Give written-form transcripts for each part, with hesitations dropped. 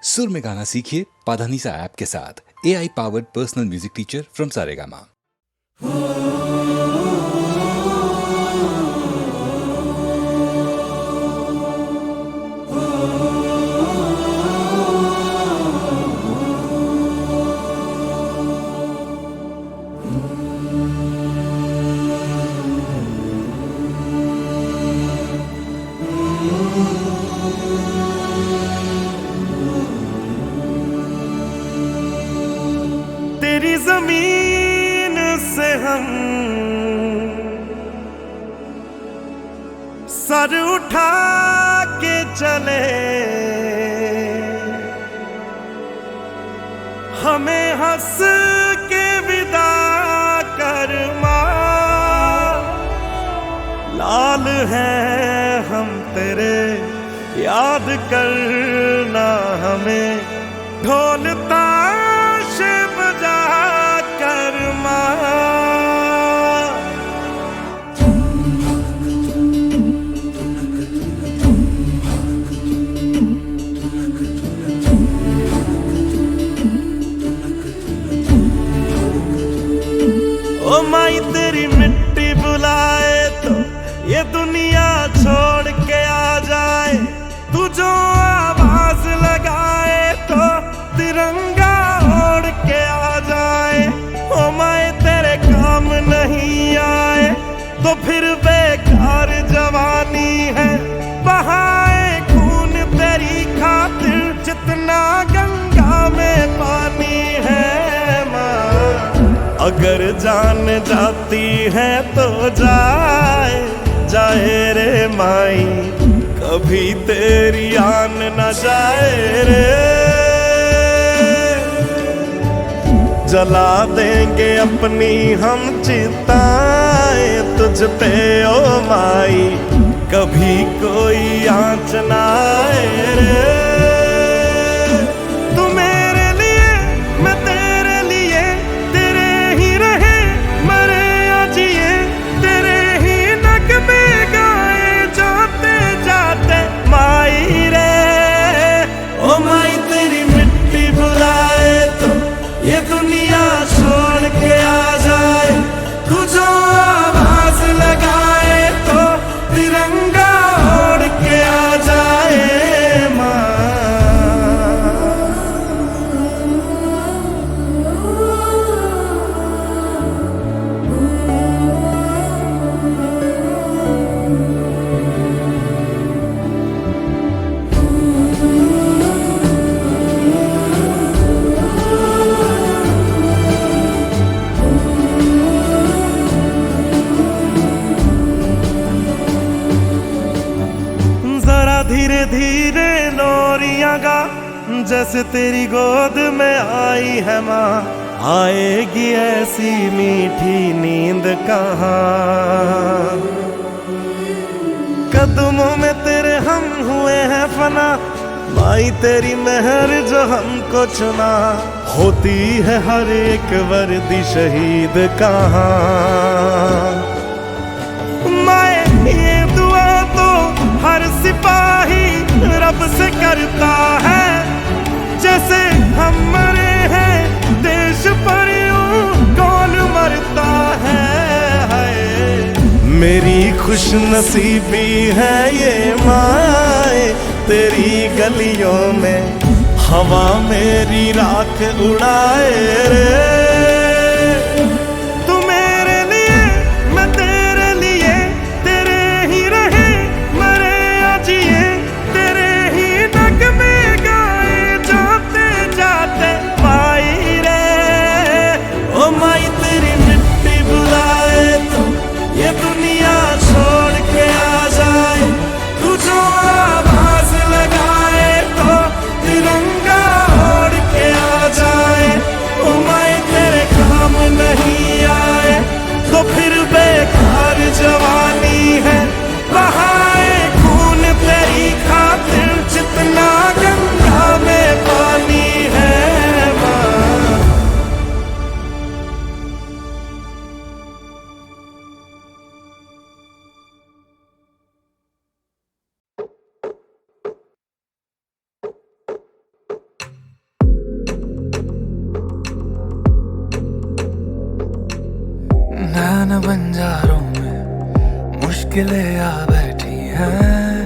सुर में गाना सीखिए पाधानीसा ऐप के साथ। AI powered personal music teacher from Saregama. तेरी जमीन से हम सर उठा के चले, हमें हंस के विदा कर मां। लाल हैं हम तेरे, याद करना हमें, ढोल ताश बजा कर मां। ओ माई तेरी मिट्टी बुलाए तो ये दुनिया छोड़ के आ जाए, तू जो आवाज लगाए तो तिरंगा ओढ़ के आ जाए। ओ माए तेरे काम नहीं आए तो फिर बेकार जवानी है, बहाए खून तेरी खातिर जितना गंगा में पानी है माँ। अगर जान जाती है तो जाए जाए रे माई, कभी तेरी आन न जाए रे। जला देंगे अपनी हम चिताएं तुझ पे ओ माई, कभी कोई आँच न आए रे। तू मेरे लिए मैं तेरे लिए, तेरे ही रहे मरे या जिए, तेरे ही नगमे गाए जाते जाते माई रे। ओ माई तेरी मिट्टी बुलाए तो ये दुनिया छोड़ के आ जाए, तू जो आवाज लगाए तो तिरंगा ओढ़ के आ जाए माँ। धीरे धीरे लोरियां गा, जैसे तेरी गोद में आई है माँ। आएगी ऐसी मीठी नींद कहाँ, कदमों में तेरे हम हुए हैं फना। माई तेरी मेहर जो हमको चुना, होती है हर एक वर्दी शहीद कहाँ। माए ये दुआ तो हर सिपाही रब से करता है, जैसे हम मरे हैं देश पर यूं कौन मरता है। मेरी खुश नसीबी है ये माए, तेरी गलियों में हवा मेरी राख उड़ाए रे। तिरंगा ओढ़ के आ जाए, ओ माए तेरे बंजारों में मुश्किलें आ बैठी हैं।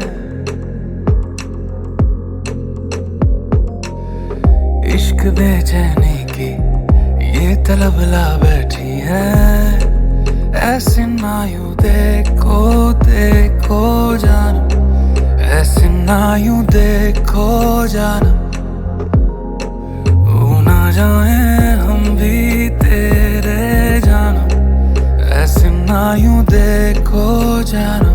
इश्क बेचैनी की ये तलब ला बैठी है। ऐसे ना यूं देखो देखो जानम, ऐसे ना यूं देखो जानम, हो ना जाए हम भी तेरे जानम, ऐसे ना यूं देखो जानम।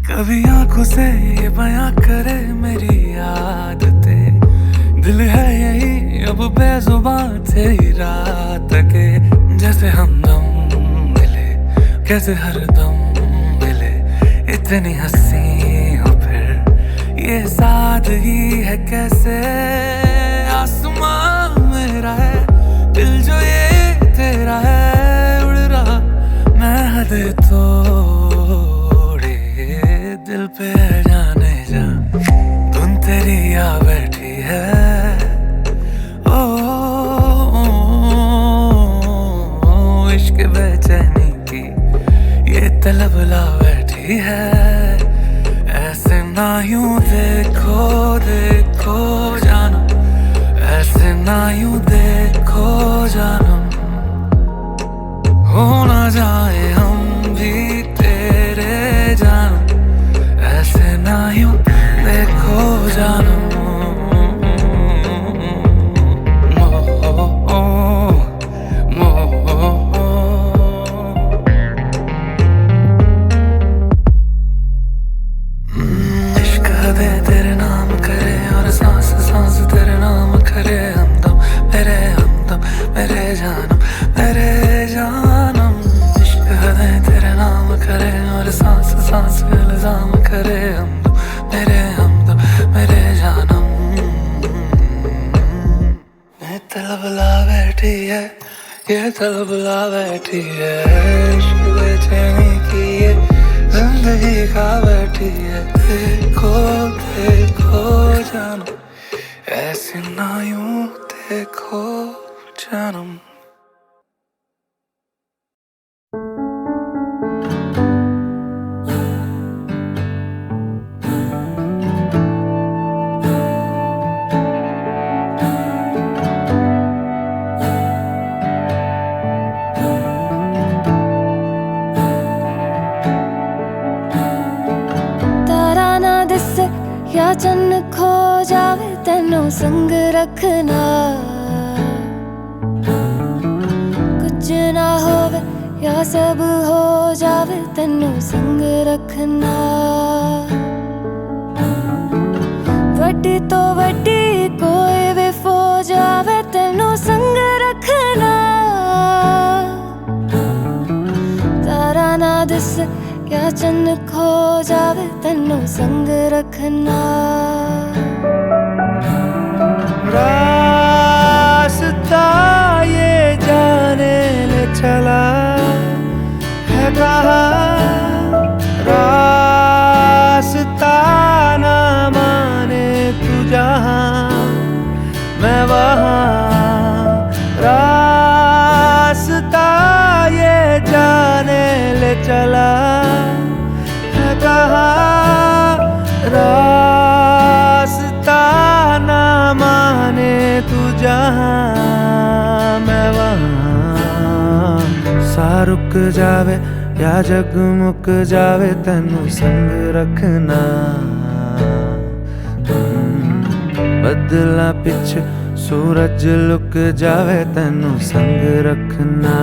कभी आंखों से ये बयां करे मेरी आदतें, दिल है यही अब बेजुबान तेरी रात के। जैसे हमदम मिले कैसे हरदम मिले, इतनी हंसी हो फिर ये सादगी है कैसे। आसमां मेरा है दिल जो ये तेरा है, उड़ रहा मैं हद तोड़े दिल पे जाने जा, धुन तेरी आ बैठी है। ओ, इश्क बेचैनी की ये तलब ला बैठी है। ऐसे ना यूं देखो देखो जानम, ऐसे ना यूं देखो जानम, हो ना जाए हम भी तेरे जानम, ऐसे ना यूं देखो जानम। इश्क हदे तेरे नाम करे और सांस सांस तेरे नाम करे। हमदम मेरे जानम मेरे जानम। इश्क हदे तेरे नाम करे और सांस सांस इल्जाम करे। हमदम मेरे जानम। ये तलब ला बैठी है, ये तलब ला बैठी है। इश्क बेचैनी की ये जिंदगी खा बैठी है। देखो देखो जानम, ऐसे ना यूं देखो जानम। या चन्न खो जावे तेनों संग रखना, कुछ ना होवे या सब हो जावे तेनों संग रखना। वड्डी तो वड्डी कोई भी फौज आवे तेनों संग रखना। तारा ना दिस या चन्न खो जावे तेनों संग रखना। रास्ता ये जाने ले चला है कहाँ, रास्ता ना माने तू जहाँ मैं वहाँ। रास्ता ये जाने ले चला है कहाँ, रास्ता ना माने तू जहाँ मैं वहाँ। सा रुक जावे या जगमुक जावे तेनू संग रखना। बदला पिछ सूरज लुक जावे तेनू संग रखना।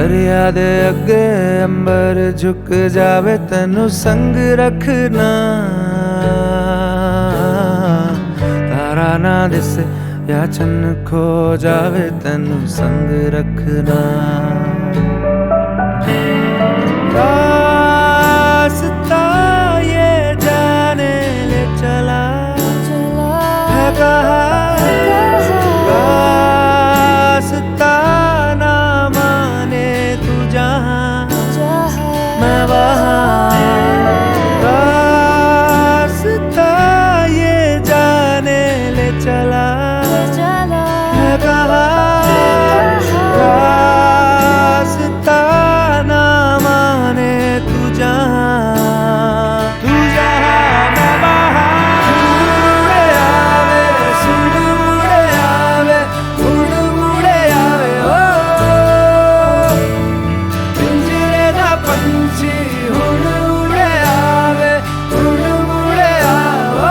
दरिया दे अगे अंबर झुक जावे तेनू संग रखना तारा ना दिसे या चन्न खो जावे तेनू संग रखना रास्ता ये जाने ले चला है कहा रास्ता ना माने तू जहाँ मैं वहाँ रास्ता ये जाने ले चला है कहा रास्ता ना माने तू जहाँ मैं वहाँ मुड़े आवे ओ पिंजरे दा पंछी हुण उड़े आवे मुड़े आओ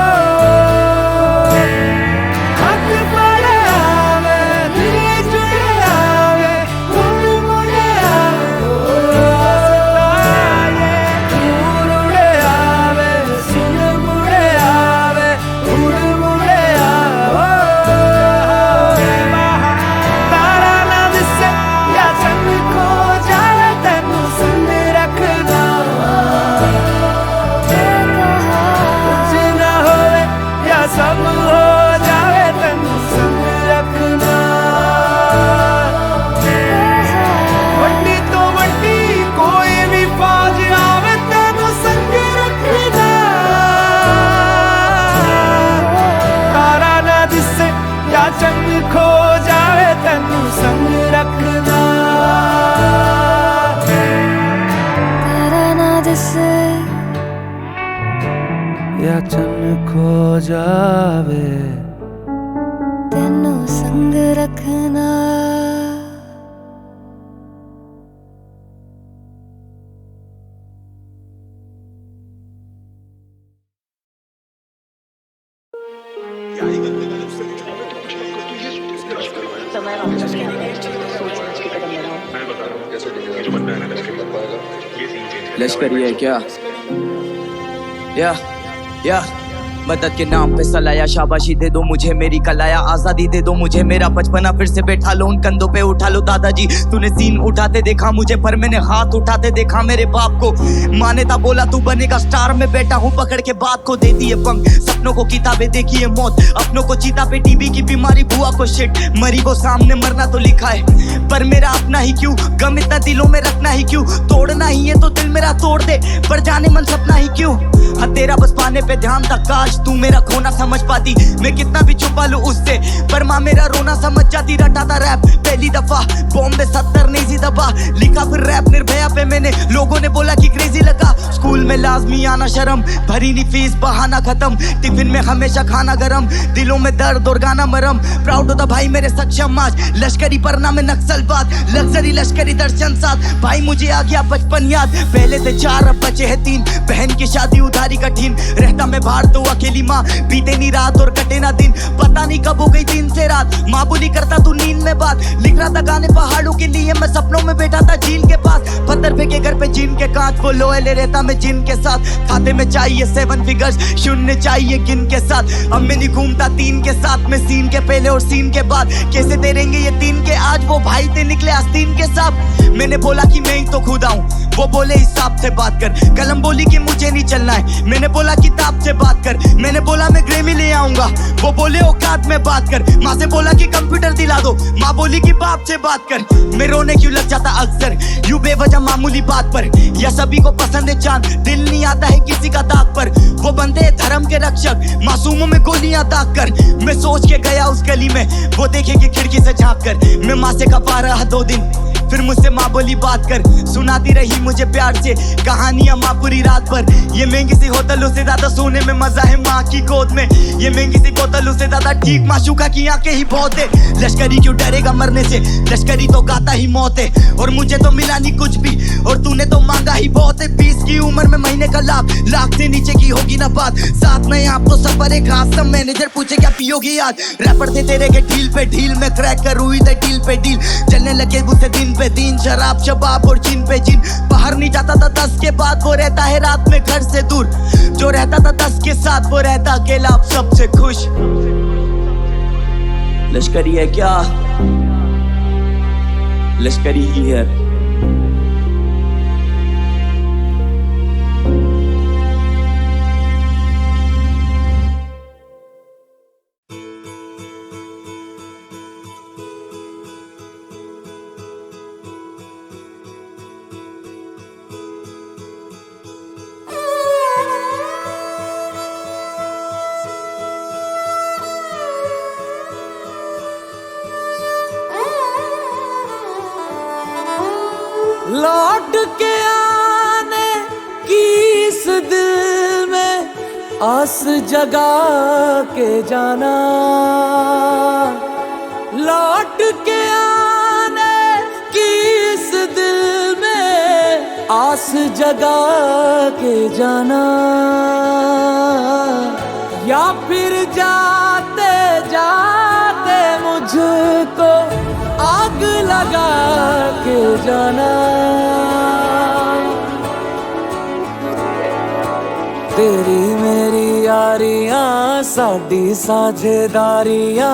हथ पड़े आवे दिल जुड़े आवे हुण मुड़े आओ उड़े आवे सुन मुड़े आवे हुण मुड़े आओ तारा ना दिसे या चन्न खो जावे तेनू संग रखना कुछ ना होवे या सब हो जावे तेनू संग रखना वड्डी तो वड्डी कोई भी फौज आवे तेनू संग रखना तारा ना दिसे या चन्न खो जावे तेनू संग रखना तारा ना दिसे या चन्न खो जावे तेनू संग रखना लश्करी है क्या? या मदद के नाम पे सलाया, शाबाशी दे दो मुझे मेरी कलाया, आजादी दे दो मुझे मेरा बचपना, फिर से बैठा लो उन कंधों पे उठा लो दादाजी। तूने सीन उठाते देखा मुझे पर मैंने हाथ उठाते देखा मेरे बाप को। माँ ने था बोला तू बनेगा स्टार, में बैठा हूँ पकड़ के बात को, दे दिए पंख सपनों को, किताबें देखी है मौत, अपनों को चीता पे, टीबी की बीमारी, बुआ को शिट, मरी को सामने मरना तो लिखा है, पर मेरा अपना ही क्यों, गम इतना दिलों में रखना ही क्यों, तोड़ना ही है तो दिल मेरा तोड़ दे, पर जाने मन सपना ही क्यों। हाँ तेरा बस पाने पे ध्यान था, काश तू मेरा खोना समझ पाती, मैं कितना भी छुपा लूं उससे, पर माँ मेरा रोना समझ जाती। रटा था रैप पहली दफा बॉम्बे 70 नेजी दबा, लिखा फिर रैप निर्भया पे मैंने, लोगों ने बोला कि क्रेजी लगा, स्कूल में लाजमी आना शर्म, भरी नहीं फीस बहाना खत्म, टिफिन में हमेशा खाना गरम, दिलों में दर्द और गाना मरम, प्राउड होता भाई मेरे सक्षम आज, लश्करी परना में नक्सल बात, लग्जरी लश्करी दर्शन साथ, भाई मुझे आ गया बचपन याद, पहले थे 4 अब बचे हैं 3, बहन की शादी उधारी कठिन, रहता मैं बाहर तो अकेली माँ, बीते नहीं रात और कटे ना दिन, पता नहीं कब हो गई दिन से रात, माँ बोली करता तू नींद में बात, लिख रहा था गाने पहाड़ों के लिए, मैं सपनों में बैठा था झील के पास, पत्थर फेंके घर पे जिन के कांच, वो लोहे रहता मैं जिन के साथ, खाते में चाहिए 7 फिगर्स, शून्य चाहिए गिन के साथ, अब मैं नहीं घूमता 3 के साथ में, सीन के पहले और सीन के बाद, कैसे तेरेंगे ये 3 के आज, वो भाई थे निकले आस्तीन के साथ, मैंने बोला कि मैं ही तो खुद आऊं, वो बोले हिसाब से बात कर, कलम बोली कि मुझे नहीं चलना है, मैंने बोला किताब से बात कर, मैंने बोला मैं ग्रेमी ले आऊंगा, वो बोले औकात में बात कर, माँ से बोला कि कंप्यूटर दिला दो, माँ बोली कि बाप से बात कर, मैं रोने क्यों लग जाता अक्सर यूं बेवजह मामूली बात पर, या सभी को पसंद है चांद, दिल नहीं आता है किसी का दाग पर, वो बंदे हैं धर्म के रक्षक, मासूमों में गोलियां दाग कर, मैं सोच के गया उस गली में, वो देखेंगे खिड़की से झांक कर, मैं माँ से कपा रहा 2 दिन, फिर मुझसे माँ बोली बात कर, सुनाती रही मुझे प्यार से कहानियां माँ पूरी रात भर, ये महंगी सी होटलों से ज्यादा सोने में मजा है माँ की गोद में, ये महंगी सी बोतलों से ज्यादा ठीक माशूका की आंखें ही बहुत है, लश्करी क्यों डरेगा मरने से, लश्करी तो गाता ही मौत है, और मुझे तो मिला नहीं कुछ भी, और तूने तो मांगा ही बहुत है, 20 की उम्र में महीने का लाभ, लाख से नीचे की होगी ना बात, साथ में आप तो सफर एक खास, सब मैनेजर पूछे क्या पियोगी याद, रैपर थे तेरे के ढील पे ढील में क्रैक कर हुई थे डील पे डील, चलने लगे मुझसे दिन पे पे दिन, शराब शबाब और जिन पे जिन। बाहर नहीं जाता था 10 के बाद, वो रहता है रात में घर से दूर। जो रहता था 10 के साथ, वो रहता अकेला अब सबसे खुश। लश्करी है क्या? लश्करी ही है। लौट के आने की इस दिल में आस जगा के जाना, लौट के आने की इस दिल में आस जगा के जाना, या फिर जाते जाते मुझको आग लगा के जाना। तेरी मेरी यारियां साडी साझेदारियां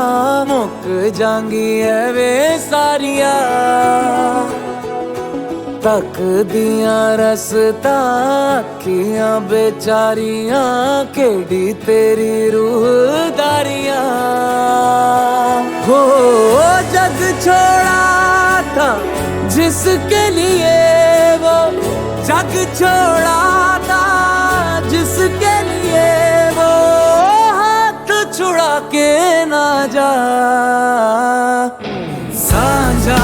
मुक जांगी है वे सारियां। तक दियां रसता अखियां बेचारियां केड़ी तेरी रूहदारियां। हो जग छोड़ा था जिसके लिए, वो जग छोड़ा था जिसके लिए, वो हाथ छुड़ा के ना जा। साझा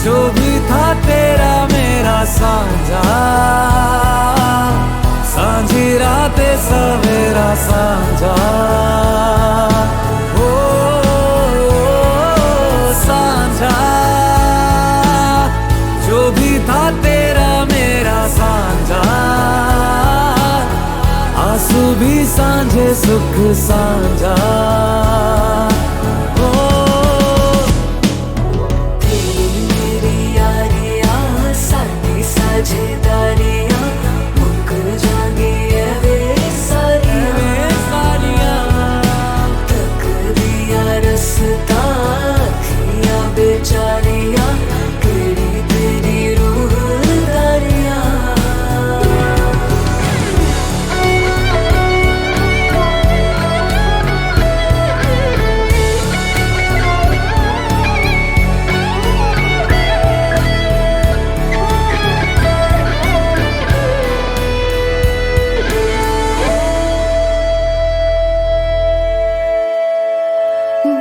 जो भी था तेरा मेरा साझा, सांझी रातें सवेरा साझा। ओ साझा जो भी था तेरा मेरा साझा, आंसू भी सांझे सुख साझा। साझेदारियां मुक जागी है वे सारियां। तक दिया रसता अखियां बेचारियां केड़ी तेरी रूहदारियां।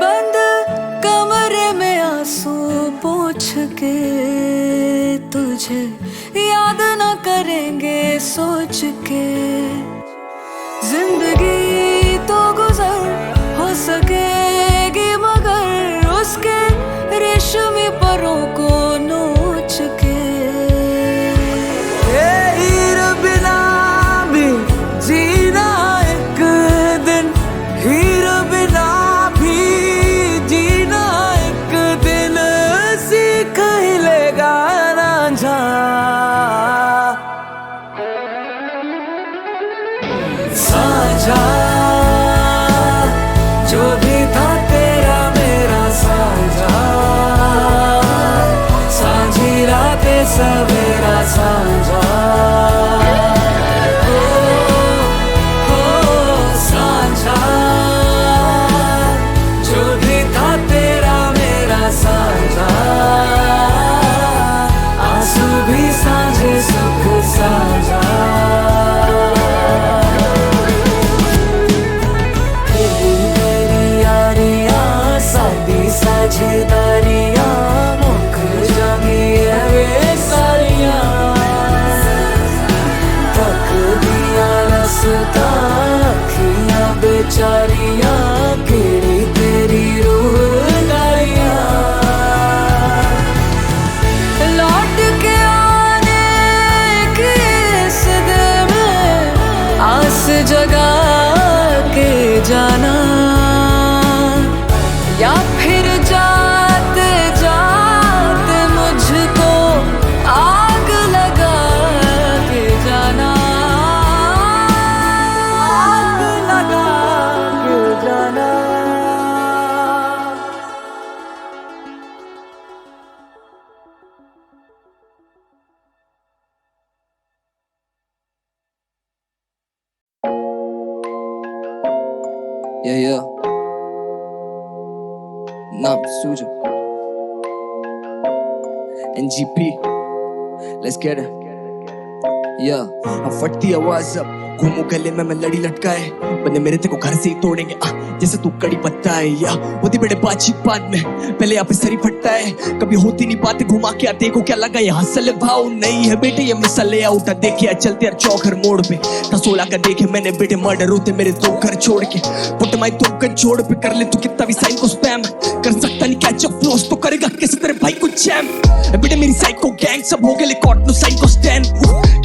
बंद कमरे में आंसू पोंछ के तुझे याद न करेंगे सोच के। जिंदगी तो गुजर हो सकेगी मगर उसके रेशमी परों को नोच के। हीर बिना भी जीना एक दिन, हीर बिना भी जीना एक दिन, सीख ही लेगा रांझा। साझा जो Yeah. Naam Suja. NGP. Let's get it. Yeah. अब फटती आवाज अब घूमू गले में मैं लड़ी लटकाए बंदे मेरे तेरे को घर से ही तोड़ेंगे जैसे तू कड़ी पत्ता है या होती बड़े बातचीत बाद में पहले यहाँ पे सरी फटता है कभी होती नहीं बातें घुमा के आते को क्या लगा ये हंसल भाव नहीं है बेटे ये मिसल उठा देखे चलते यार चौकर मोड़ पे सोला का देखे मैंने बेटे मर्डर होते मेरे दो घर छोड़ के पुट माई तो कर छोड़ पे कर ले तू कितना भी साइन को स्पैम कर सकता नहीं कैच अप फ्लोस तो करेगा कैसे तेरे भाई को जैम बेटे मेरी साइको गैंग सब हो गए कॉट नो साइको स्टैंड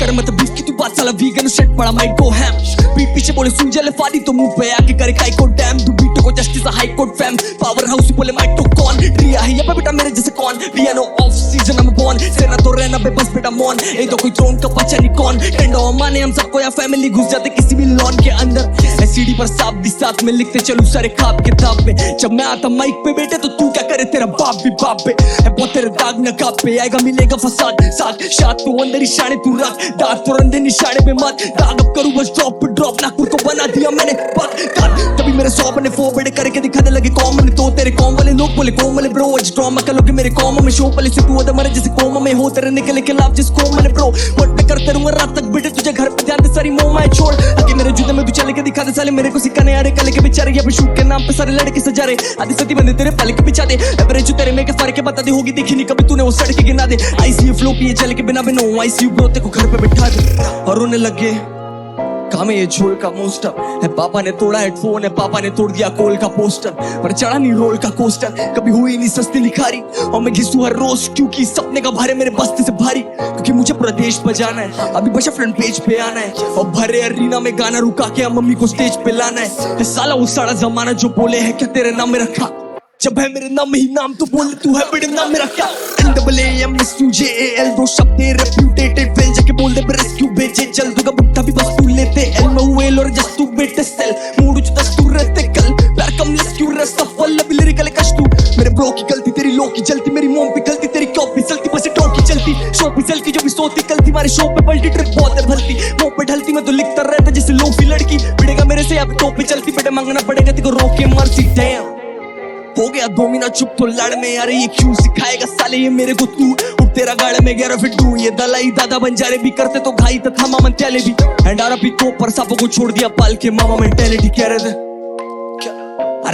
कर मत बीफ की तू बात साला वीगन सेट पड़ा माइक को हैम पीठ पीछे बोले सुन जले फाड़ी तो मुंह पे आके करे काई को डैम तू बीट को justice high court fam power house बोले माइक तो कौन रिया है ये बेटा मेरे जैसे कौन रिया no off season I'm born सेना तो रहना बेबस बेटा मॉन ए तो कोई थ्रोन का बच्चा नहीं कौन टेंडो माने हम सबको या फैमिली घुस जाते किसी भी लॉन के अंदर सीडी पर साथ भी साथ में लिखते चलूं सारे खाप किताब में जब मैं आता माइक पे बेटे तो तू क्या करे तेरा बाप भी बाप पे है बहुत तेरे दाग न काप पे आएगा मिलेगा फसाद साथ शाद तो अंदर इशारे तू रख दाग तो रंदे निशाने पे मत दाग अब करूं बस ड्रॉप पे ड्रॉप नागपुर को बना दिया मैंने तभी मेरे 100 बने 4 बड़े करके दिखाने लगे कॉमन तो तेरे कॉम वाले लोग बोले कॉम वाले ब्रो आज ड्रामा कर लोगे मेरे कॉम में शो पहले से तू अदर मरे जैसे कॉम में हो तेरे निकले के लाभ जिस कॉम वाले ब्रो व्हाट पे करते रहूंगा रात तक बेटे तुझे घर पे ध्यान दे सारी मोह मैं छोड़ आगे मेरे जूते में तू चले के दिखा दे साले मेरे को सिखाने आ रहे कल के बेचारे ये पे शूट के नाम पे सारे लड़के सजा रहे आधी सती बंदे तेरे पल के पिछा दे एवरेज तेरे में के फर्क के बता दे होगी देखी नहीं कभी तूने वो सड़क गिना दे आईसीयू फ्लो पिए चल के बिना बिनो आईसीयू ब्रो तेरे को घर पे बिठा दे और रोने लगे काम ये झोल का मोस्टर है पापा ने तोड़ा हेडफोन है पापा ने तोड़ दिया कोल का पोस्टर पर चढ़ा नहीं रोल का कोस्टर कभी हुई नहीं सस्ती लिखारी और मैं घिसू हर रोज क्योंकि सपने का भारे मेरे बस्ते से भारी क्योंकि मुझे प्रदेश बजाना है अभी बचा फ्रंट पेज पे आना है और भरे अरीना में गाना रुका के मम्मी को स्टेज पे लाना है साला वो सारा जमाना जो बोले है क्या तेरे नाम में रखा जब है मेरे नाम ही नाम तो बोल तू है बड़े नाम मेरा क्या NAAMSUJAL दो शब्द रेप्यूटेटेड वेल जाके बोल दे रेस्क्यू भेजे चल दूंगा बुट्टा भी बस तू लेते LMOL और जस्ट तू बेटे सेल मूड उच दस तू रहते कल प्यार कम लेस क्यों रेस्ट ऑफ वल्ल भी लिरिकल कश तू मेरे ब्रो की गलती तेरी लो की जलती मेरी मोम पे गलती तेरी कॉप भी चलती बस टॉक की चलती शो पे चल की जो भी सोती कलती हमारे शो पे पलटी ट्रिप बहुत है भलती मुंह पे ढलती मैं तो लिखता रहता जैसे लोफी लड़की बिड़ेगा मेरे से अब टॉप पे चलती बेटे मांगना पड़ेगा तेरे को रोक के मर्सी डैम हो गया 2 महीना चुप तो लड़ में यार ये क्यों सिखाएगा साले ये मेरे को तू उठ तेरा गाड़ में गया फिर तू ये दलाई दादा बंजारे भी करते तो भाई तथा मामा त्याले भी एंड आर भी तो पर सांपों को छोड़ दिया पाल के मामा मेंटालिटी कह रहे थे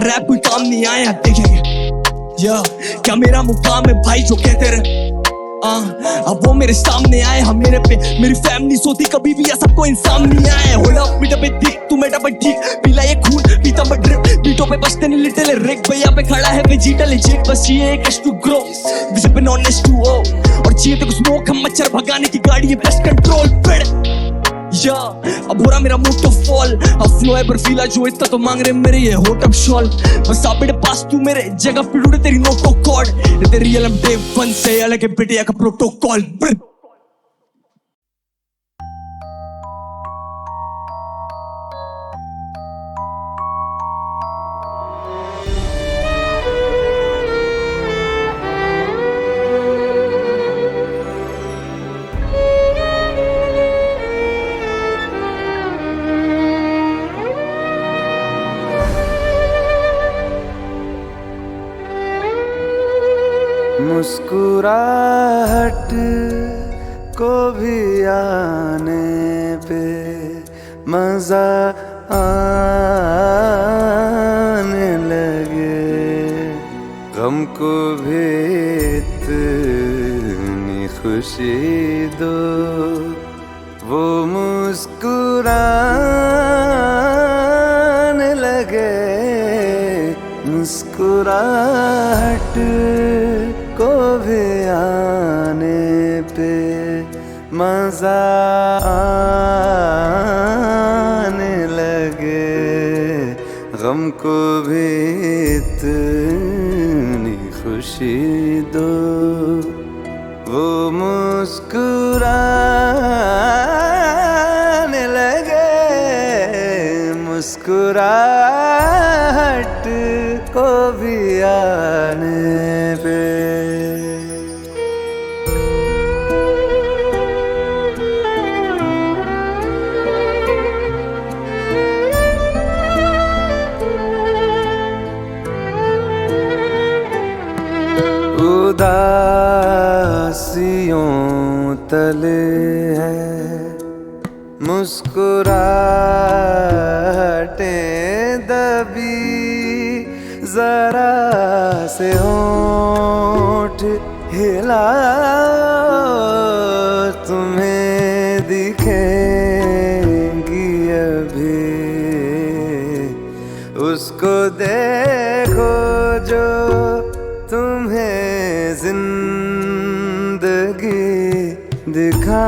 रैप कोई काम नहीं आया देखेंगे या क्या मेरा मुकाम है भाई जो कहते रहे अब वो मेरे सामने आए हम मेरे पे मेरी फैमिली सोती कभी भी या सबको इंसान नहीं आए होल्ड अप मीटर पे ठीक तू मेटा पे ठीक पीला ये खून पीता पे ड्रिप बीटों पे बचते नहीं लिटिल रिक भैया पे खड़ा है वेजिटल जेक बस ये एक टू ग्रो विजन पे नॉन H2O और चाहिए तो स्मोक हम मच्छर भगाने की गाड़ी है बेस्ट कंट्रोल पेड़ या अब हो रहा मेरा मोटो फॉल अब फ्लो है बर्फीला जो इतना तो मांग रहे मेरे ये होट अप शॉल बस आप बेटे पास तू मेरे जगह पे ढूंढे तेरी नोटो कॉर्ड तेरी रियल एम डे 1 से अलग है बेटे का प्रोटोकॉल मुस्कुराहट को भी आने पे मजा आने लगे गम को भी इतनी खुशी दो वो मुस्कुराने लगे मुस्कुराहट को भी आने पे मजा आने लगे गम को भी इतनी खुशी दो वो मुस्कुराने लगे मुस्कुराहट को भी आने पे उदासियों तले है मुस्कुराहटें दबी, जरा से होंठ हिला तुम्हें दिखेंगी अभी, उसको देखो जो तुम्हें जिंदगी दिखाने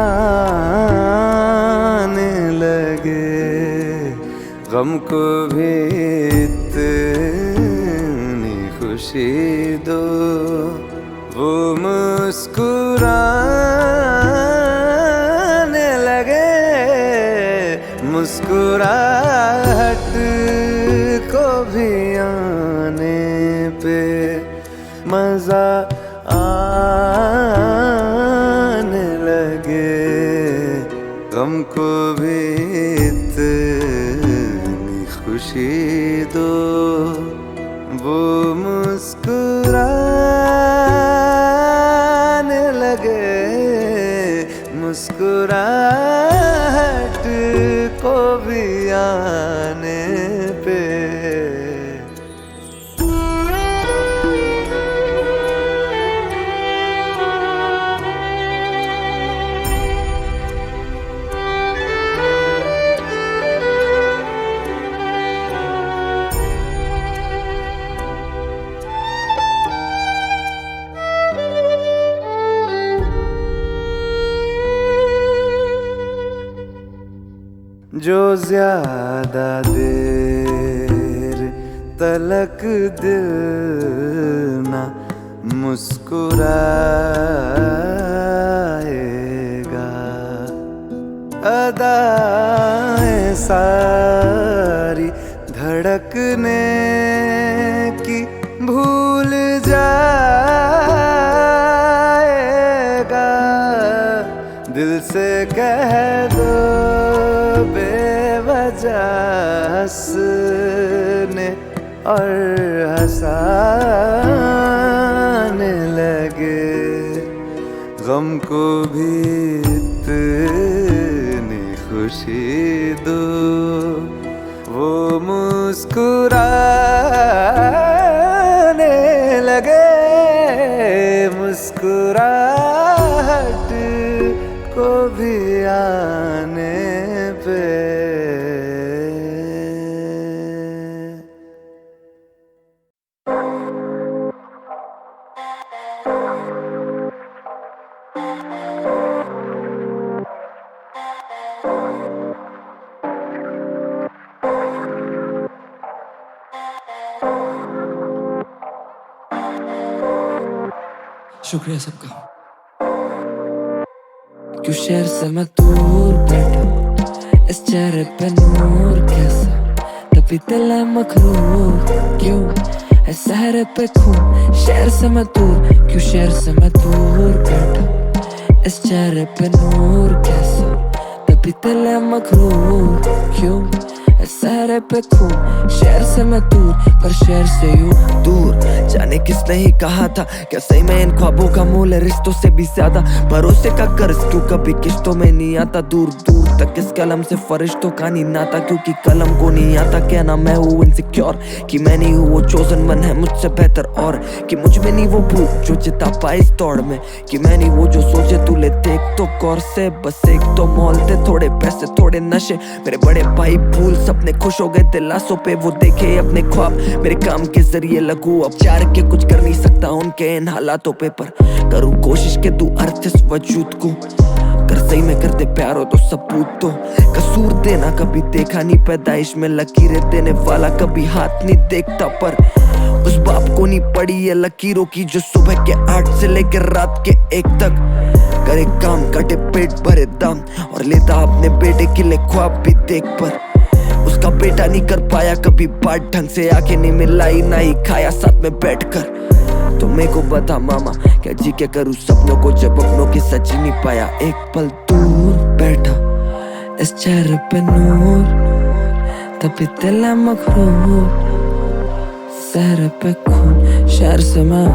लगे। गम को भी इतनी खुशी दो, वो मुस्कुराने लगे। मुस्कुराहट को भी आने पे मजा आने लगे। गम को भी इतनी खुशी दो, वो मुस्कुराने लगे। मुस्कुराहट को भी आने पे। जो ज्यादा देर तलक दिल ना मुस्कुराएगा, अदाएं सारी धड़कने की भूल जाएगा। दिल से कह दो बेवजह हंसने और हंसाने लगे। गम को भी इतनी खुशी दो, वो मुस्कुराने लगे। मुस्कुराहट को भी आने पे। शुक्रिया सबका। क्यों शहर से मैं दूर बैठा, इस चेहरे पे नूर कैसा, तभी दिल है मखरूर। क्यों है सहरे पे खून, शहर से मैं दूर। क्यों शहर से मैं दूर बैठा, इस चेहरे पे नूर कैसा, तभी दिल है मखरूर। क्यों है सहरे पे खून, शहर से मैं दूर, पर शहर से यूं दूर। जाने किसने ही कहा था, क्या सही में इन ख्वाबों का मोल है रिश्तों से भी ज्यादा। भरोसे का कर्ज क्यों कभी किश्तों में नहीं आता, दूर दूर तक इस कलम से फरिश्तों का नहीं नाता। क्योंकि कलम को नहीं आता कहना मैं हूँ इनसिक्योर, कि मैं नहीं हूँ वो चोजन वन है मुझसे बेहतर, और कि मुझ में नहीं वो भूख जो जिता पाए इस दौड़ में, कि मैं नहीं वो जो सोचे तू ले देख तो गौर से। बस एक तो मॉल थे, थोड़े पैसे थोड़े नशे, मेरे बड़े भाई भूल सपने खुश हो गए दिलासों पे। वो देखे अपने ख्वाब मेरे काम के जरिए लगू, अब चार के कुछ कर नहीं सकता उनके इन हालातों पे, पर करूँ कोशिश के तू अर्थ इस वजूद को। कर सही में करते प्यार हो तो सबूत दो, कसूर देना कभी देखा नहीं, पैदाइश में लकीरें देने वाला कभी हाथ नहीं देखता। पर उस बाप को नहीं पड़ी ये लकीरों की, जो सुबह के 8 से लेकर रात के 1 तक करे काम, काटे पेट भरे दाम, और लेता अपने बेटे के लिए ख्वाब भी देख। पर उसका बेटा नहीं कर पाया कभी बात ढंग से, आंखें नहीं मिलाई ना ही खाया साथ में बैठकर। तो मेरे को बता मामा क्या जी क्या करूँ सपनों को, जब अपनों की सच नहीं पाया। एक पल दूर बैठा इस चेहरे पे नूर, तभी दिल है मखरूर। शहर पे खून, शहर से मैं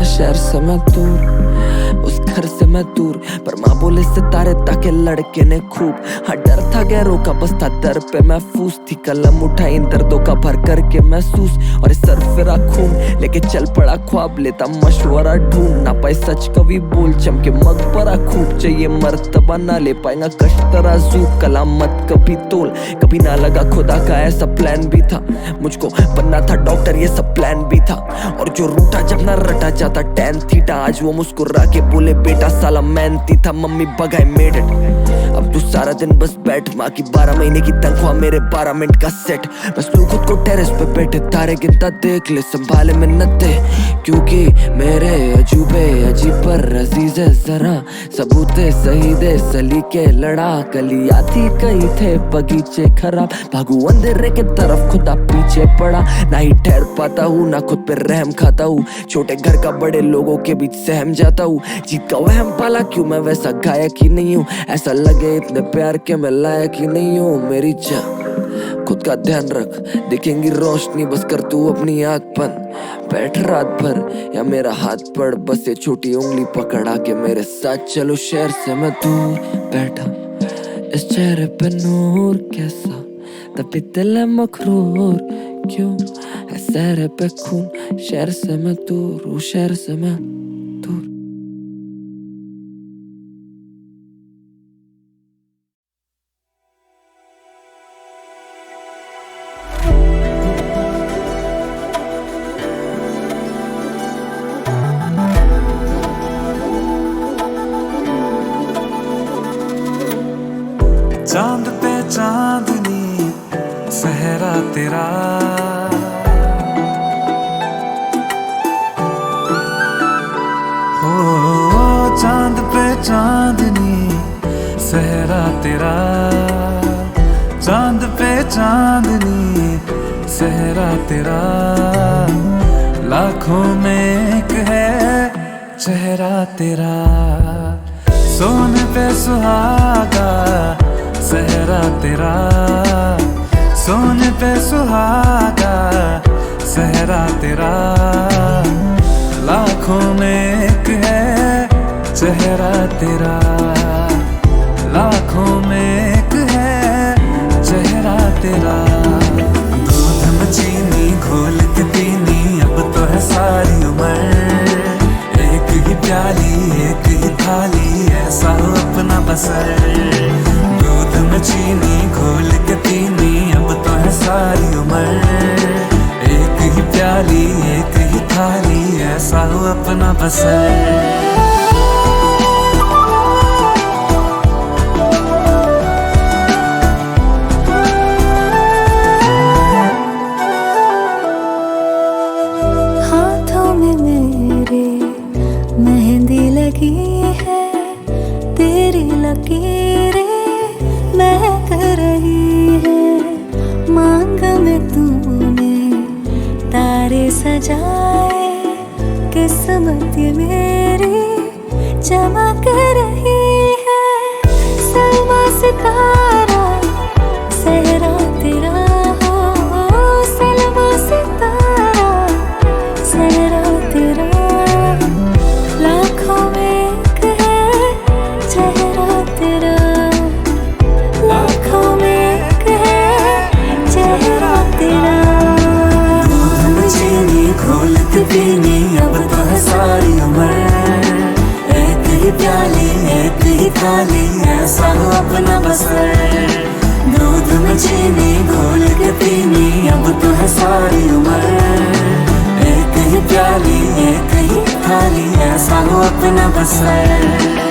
शहर से मैं दूर, उस घर से मैं दूर, पर माँ बोले सितारे ताके लड़के ने खूब। हाँ डर था गैरों का, बस था दर पे महफूज थी, कलम उठाई दर्दों का भर करके महसूस, और सर फिरा खून लेके चल पड़ा ख्वाब, लेता मशवरा ढूंढ ना पाए सच कभी बोल, चमके मकबरा खूब चाहिए मर्तबा ना ले पाएगा कष्ट तराजू, कलाम मत कभी तोल। कभी ना लगा खुदा का ऐसा प्लान भी था, मुझको बनना था डॉक्टर ये सब प्लान भी था, और जो रूठा जब ना रटा जाता टैन थीटा, आज वो मुस्कुरा के बोले बेटा साला मेहनती था, मम्मी बगाए मेड इट। अब तू सारा दिन बस बैठ, माँ की 12 महीने की तनख्वाह मेरे 12 मिनट का सेट, बस तू खुद को टेरेस पे बैठे तारे गिनता देख ले, संभाले मिन्नते क्योंकि मेरे अजूबे अजीब पर अजीज है जरा, सबूते सही दे सलीके लड़ा, गलियां थी कई थे बगीचे खराब, भागू अंधेरे के तरफ खुदा पीछे पड़ा, ना ही ठहर पाता हूँ ना खुद पे रहम खाता हूँ, छोटे घर का बड़े लोगों के बीच सहम जाता हूँ, जीत का वहम पाला क्यों मैं वैसा गायक ही नहीं हूँ, ऐसा लगे इतने प्यार के मैं लायक ही नहीं हूँ, मेरी जा खुद का ध्यान रख, दिखेंगी रोशनी बस कर तू अपनी आँख बंद, बैठ रात भर या मेरा हाथ पड़, बस ये छोटी उंगली पकड़ा के मेरे साथ चलो, शहर से मैं दूर बैठा, इस चेहरे पे नूर कैसा, तभी दिल है मखरूर क्यों है शहर पे खून, शहर से मैं दूर हूँ, शहर से मैं दूर। चांद पे चांदनी सहरा तेरा, हो चांद पे चांदनी सहरा तेरा, चांद पे चांदनी सहरा तेरा, लाखों में एक है चेहरा तेरा, सोने पे सुहागा सहरा तेरा, सोने पे सुहागा सहरा तेरा, लाखों में एक है चेहरा तेरा, लाखों में एक है चेहरा तेरा, दूध में चीनी घोल के पीनी अब तो है सारी उम्र, एक ही प्याली एक ही थाली ऐसा हो अपना बसर, दूध में चीनी घोल के पीनी अब तो है सारी उम्र, एक ही प्याली एक ही थाली ऐसा हो अपना बसर। हाथों में मेरे मेहंदी लगी है, तेरी लकीरें महक रही है, मांग में तूने तारे सजाए, किस्मत ये मेरी चमक रही है, सलमा सितारा सहरा तेरा, हो सलमा सितारा सहरा तेरा, लाखों में एक है चेहरा तेरा, लाखों में एक है चेहरा तेरा, दूध में चीनी घोल के पीनी अब तो है सारी उम्र, एक ही प्याली एक ही थाली ऐसा हो अपना बसर, दूध में चीनी घोल के पीनी अब तो है सारी उम्र, एक ही प्याली एक ही थाली ऐसा हो अपना बसर।